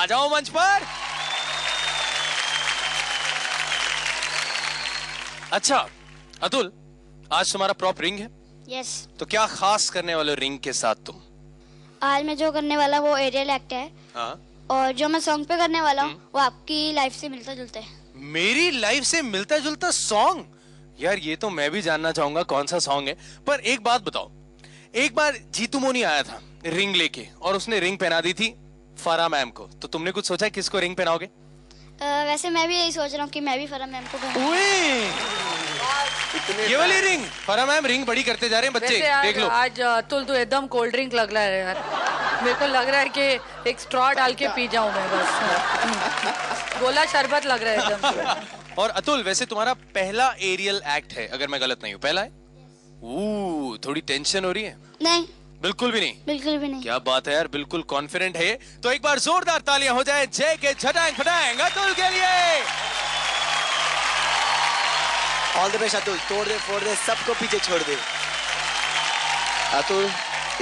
आ जाओ मंच पर। अच्छा अतुल, आज तुम्हारा प्रॉप रिंग है? यस। तो क्या खास करने वाले रिंग के साथ तुम? आज मैं जो करने वाला वो एरियल एक्ट है। हाँ? और जो मैं सॉन्ग पे करने वाला हूँ वो आपकी लाइफ से मिलता जुलता है। मेरी लाइफ से मिलता जुलता सॉन्ग? यार ये तो मैं भी जानना चाहूंगा कौन सा सॉन्ग है। पर एक बात बताओ, एक बार जीतू मोनी आया था रिंग लेके और उसने रिंग पहना दी थी फराह मैम को, तो तुमने कुछ सोचा किसको रिंग पहनाओगे? वैसे मैं भी यही सोच रहा हूँ कि मैं भी फराह मैम को पहनाऊं। ये वाली रिंग? फराह मैम रिंग बड़ी करते जा रहे हैं बच्चे, देख लो। आज अतुल तो एकदम कोल्ड ड्रिंक लग रहा है यार। मेरे को लग रहा है कि एक स्ट्रॉ डाल के पी जाऊं मैं बस। गोला शरबत लग रहा है एकदम। और अतुल, वैसे तुम्हारा पहला एरियल एक्ट है अगर मैं गलत नहीं हूँ? पहला है? थोड़ी टेंशन हो रही है? नहीं, बिल्कुल भी नहीं। बिल्कुल भी नहीं। क्या बात है यार, बिल्कुल कॉन्फिडेंट है। तो एक बार जोरदार तालियां हो जाए जय के झटांग फटांग अतुल के लिए। ऑल द बेस्ट अतुल, तोड़ दे फोड़ दे, सबको पीछे छोड़ दे। अतुल,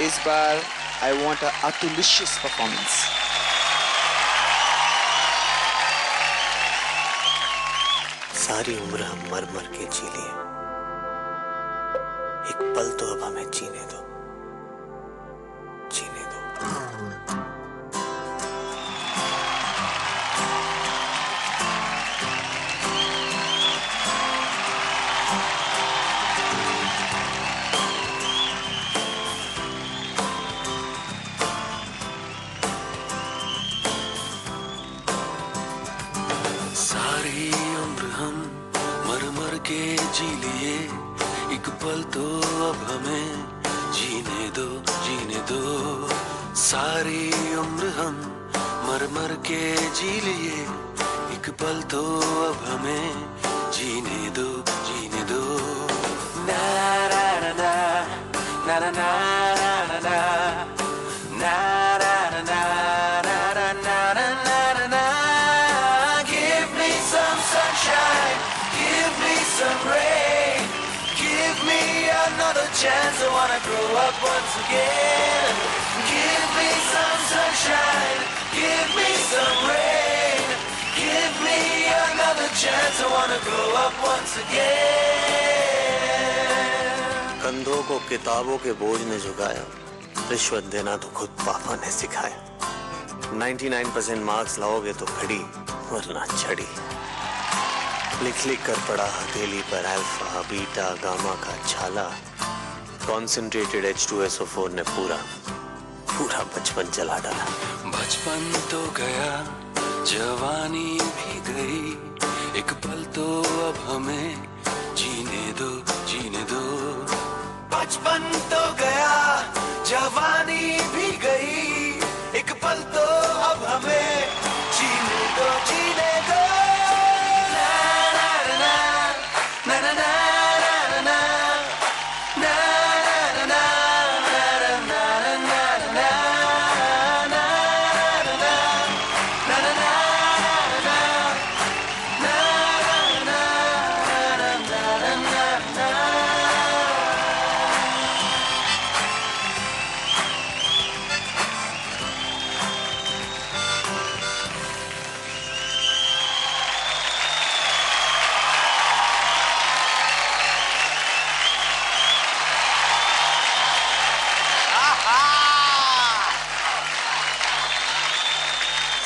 इस बार आई वांट अ अतुलिशियस परफॉर्मेंस। सारी उम्र हम मर मर के जी लिए, एक पल तो अब हमें जीने दो, जीने दो। सारी उम्र हम मर मर के जी लिए, एक पल तो अब हमें जीने दो, जीने दो। सारी उम्र हम मर मर के जी लिए, एक पल तो अब हमें जीने दो, जीने दो। ना ना ना ना ना ना ना ना ना ना ना ना ना ना ना। Give me some sunshine, give me some rain, give me another chance. I wanna grow up once again. Give me some sunshine, give me some rain, give me another chance. I wanna grow up once again. कंधों को किताबों के बोझ ने झुकाया, रिश्वत देना तो खुद पापा ने सिखाया। 99% मार्क्स लाओगे तो खड़ी, वरना छड़ी। लिख लिख कर पढ़ा हथेली पर अल्फा बीटा गामा का छाला। कॉन्सेंट्रेटेड H2SO4 ने पूरा पूरा बचपन जला डाला। बचपन तो गया, जवानी भी गई, एक पल तो अब हमें जीने दो, जीने दो। बचपन तो गया, जवानी भी गई, एक पल तो अब हमें जीने दो, जीने दो। ना ना ना ना ना ना ना ना ना ना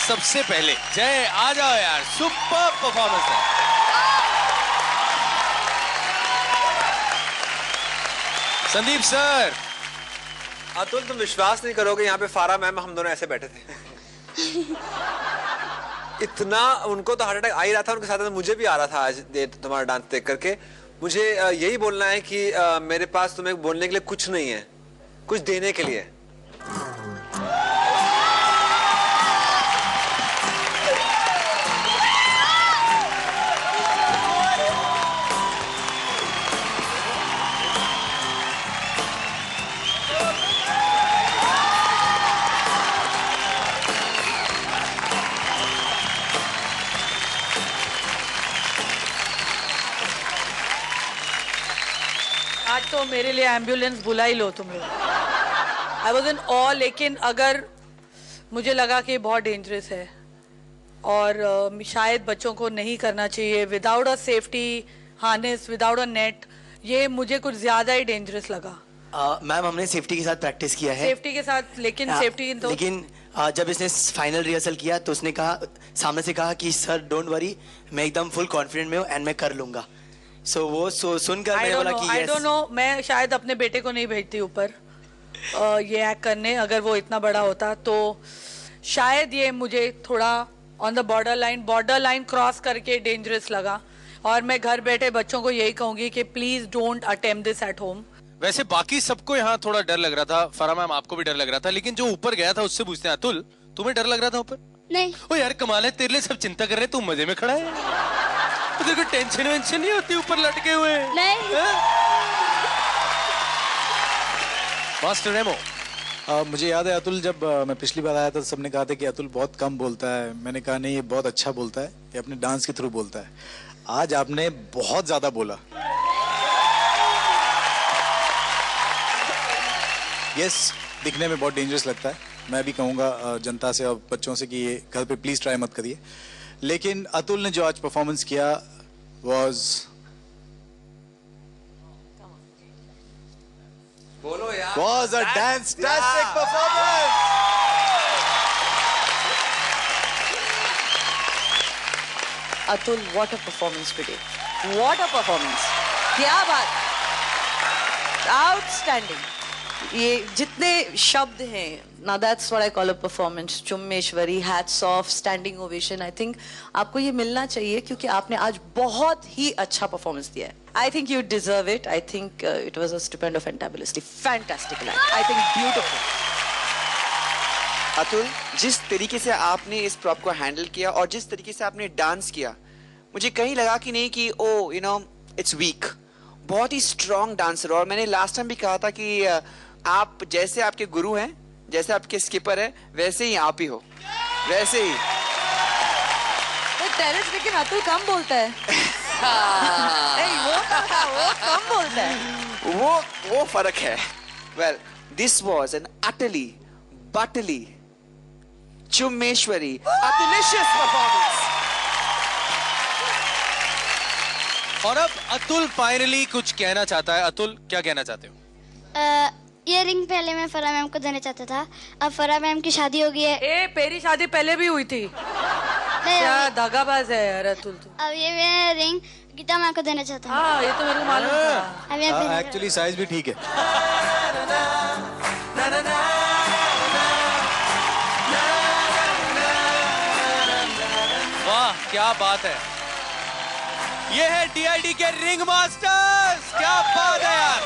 सबसे पहले जय आ जाओ यार, सुपर परफॉर्मेंस है। संदीप सर। अतुल, तुम विश्वास नहीं करोगे, यहाँ पे फारा मैम हम दोनों ऐसे बैठे थे। इतना उनको तो हार्ट अटैक आ ही रहा था, उनके साथ मुझे भी आ रहा था आज तुम्हारा डांस देख करके। मुझे यही बोलना है कि मेरे पास तुम्हें बोलने के लिए कुछ नहीं है, कुछ देने के लिए। आज तो मेरे लिए एम्बुलेंस बुला ही लो तुम लोग। आई वॉज इन ऑल, लेकिन अगर मुझे लगा कि बहुत डेंजरस है और शायद बच्चों को नहीं करना चाहिए without a safety harness, without a net. ये मुझे कुछ ज्यादा ही डेंजरस लगा। मैम हमने सेफ्टी के साथ प्रैक्टिस किया है। सेफ्टी के साथ, लेकिन सेफ्टी तो लेकिन जब इसने फाइनल रिहर्सल किया तो उसने कहा, सामने से कहा कि सर डोंट वरी, मैं एकदम फुल कॉन्फिडेंट में हूँ एंड मैं कर लूंगा। सो वो सुनकर मैंने बोला कि आई डोंट नो, मैं शायद अपने बेटे को नहीं भेजती ऊपर ये एक्ट करने। अगर वो इतना बड़ा होता तो शायद ये मुझे थोड़ा on the border line cross करके डेंजरस लगा। और मैं घर बैठे बच्चों को यही कहूंगी कि please don't attempt this at home. वैसे बाकी सबको यहाँ थोड़ा डर लग रहा था, फरा मैम आपको भी डर लग रहा था, लेकिन जो ऊपर गया था उससे पूछते हैं, अतुल तुम्हें डर लग रहा था ऊपर? नहीं। ओ यार कमाल है, तेरे लिए सब चिंता कर रहे हैं, तू मजे में खड़ा है। तो तेरे को टेंशन वेंशन नहीं होती ऊपर लटके हुए? नहीं। मास्टर रेमो, मुझे याद है अतुल, जब मैं पिछली बार आया था तो सबने कहा था कि अतुल बहुत कम बोलता है। मैंने कहा नहीं, ये बहुत अच्छा बोलता है, ये अपने डांस के थ्रू बोलता है। आज आपने बहुत ज्यादा बोला। यस, दिखने में बहुत डेंजरस लगता है। मैं भी कहूँगा जनता से और बच्चों से कि ये घर पे प्लीज ट्राई मत करिए। लेकिन अतुल ने जो आज परफॉर्मेंस किया बोलो यार, was a fantastic performance. Atul, what a performance today. What a performance. क्या बात. Outstanding. ये जितने शब्द हैं, now that's what I call a performance. चुम्मेश्वरी, hats off, standing ovation. I think आपको ये मिलना चाहिए क्योंकि आपने आज बहुत ही अच्छा performance दिया है. I think you deserve it. I think it was a stupendo fantabulous, fantastic night. I think beautiful. Atul, जिस तरीके से आपने इस प्रॉप को हैंडल किया और जिस तरीके से आपने डांस किया, मुझे कहीं लगा कि नहीं कि ओ यू नो इट्स वीक। बहुत ही स्ट्रॉन्ग डांसर। और मैंने लास्ट टाइम भी कहा था कि आप जैसे आपके गुरु हैं, जैसे आपके स्किपर है, वैसे ही आप ही हो, वैसे ही। टेरेस, लेकिन अतुल कम बोलता है। वो कम बोलता है। वो फर्क है। Well, this was an utterly butterly चुम्मेश्वरी अतुलिशियस परफॉर्मेंस। और अब अतुल फाइनली कुछ कहना चाहता है। अतुल, क्या कहना चाहते हो? ये रिंग पहले मैं फरा मैम को देना चाहता था, अब फरा मैम की शादी हो गई है। मेरी शादी पहले भी हुई थी। क्या दगाबाज है यार अतुल तू। अब ये मैं रिंग गीता मैम को देना चाहता हूँ। हाँ, ये तो मेरे को मालूम था। एक्चुअली साइज भी ठीक है। वाह, क्या बात है। ये है DID के रिंग मास्टर्स। क्या बात है यार।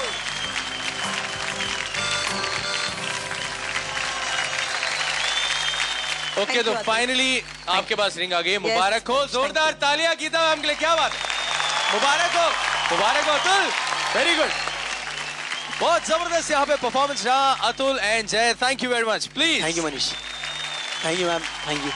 ओके, तो फाइनली आपके पास रिंग आ गई। मुबारक हो। जोरदार तालियां गीता मैम के लिए। क्या बात है, मुबारक हो, मुबारक हो अतुल। वेरी गुड, बहुत जबरदस्त यहाँ पे परफॉर्मेंस रहा। अतुल एंड जय, thank you very much. Please. Thank you Manish, thank you ma'am, thank you.